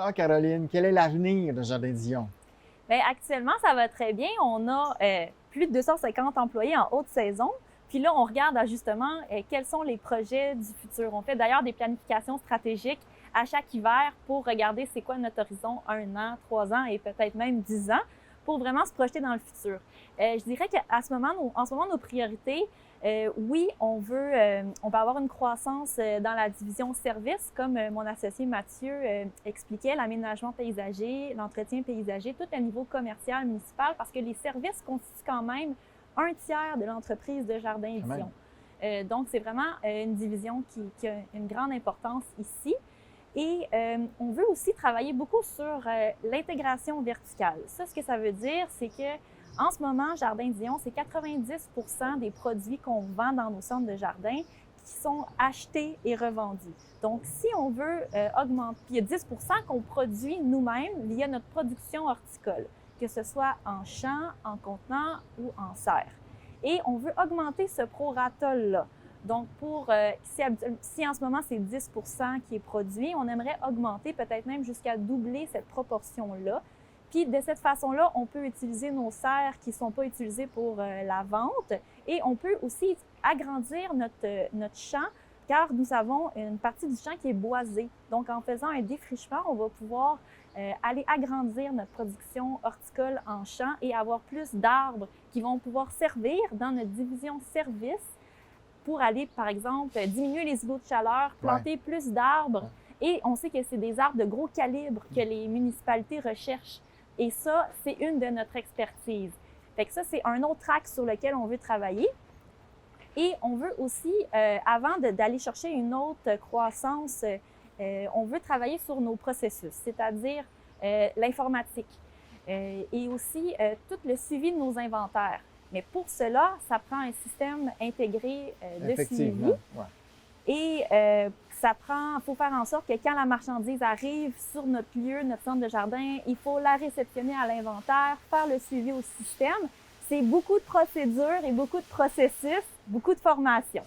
Alors, Caroline, quel est l'avenir de Jardin Dion? Bien, actuellement, ça va très bien. On a plus de 250 employés en haute saison. Puis là, on regarde justement quels sont les projets du futur. On fait d'ailleurs des planifications stratégiques à chaque hiver pour regarder c'est quoi notre horizon 1 an, 3 ans et peut-être même 10 ans pour vraiment se projeter dans le futur. Je dirais qu'à ce moment, en ce moment, nos priorités, oui, on va avoir une croissance dans la division services, comme mon associé Mathieu expliquait, l'aménagement paysager, l'entretien paysager, tout à niveau commercial, municipal, parce que les services constituent quand même 1/3 de l'entreprise de Jardin Dion. Donc, c'est vraiment une division qui a une grande importance ici. Et on veut aussi travailler beaucoup sur l'intégration verticale. Ça, ce que ça veut dire, c'est que en ce moment, Jardin Dion, c'est 90% des produits qu'on vend dans nos centres de jardin qui sont achetés et revendus. Donc, si on veut augmenter, puis il y a 10% qu'on produit nous-mêmes via notre production horticole, que ce soit en champ, en contenant ou en serre. Et on veut augmenter ce prorata-là. Donc, si en ce moment c'est 10% qui est produit, on aimerait augmenter, peut-être même jusqu'à doubler cette proportion-là. Puis de cette façon-là, on peut utiliser nos serres qui ne sont pas utilisées pour la vente et on peut aussi agrandir notre champ car nous avons une partie du champ qui est boisée. Donc, en faisant un défrichement, on va pouvoir aller agrandir notre production horticole en champ et avoir plus d'arbres qui vont pouvoir servir dans notre division service pour aller, par exemple, diminuer les îlots de chaleur, planter plus d'arbres. Et on sait que c'est des arbres de gros calibre que les municipalités recherchent. Et ça, c'est une de notre expertise. Fait que ça, c'est un autre axe sur lequel on veut travailler. Et on veut aussi, avant d'aller chercher une autre croissance, on veut travailler sur nos processus, c'est-à-dire l'informatique et aussi tout le suivi de nos inventaires. Mais pour cela, ça prend un système intégré de suivi. Et faut faire en sorte que quand la marchandise arrive sur notre lieu, notre centre de jardin, il faut la réceptionner à l'inventaire, faire le suivi au système. C'est beaucoup de procédures et beaucoup de processus, beaucoup de formation.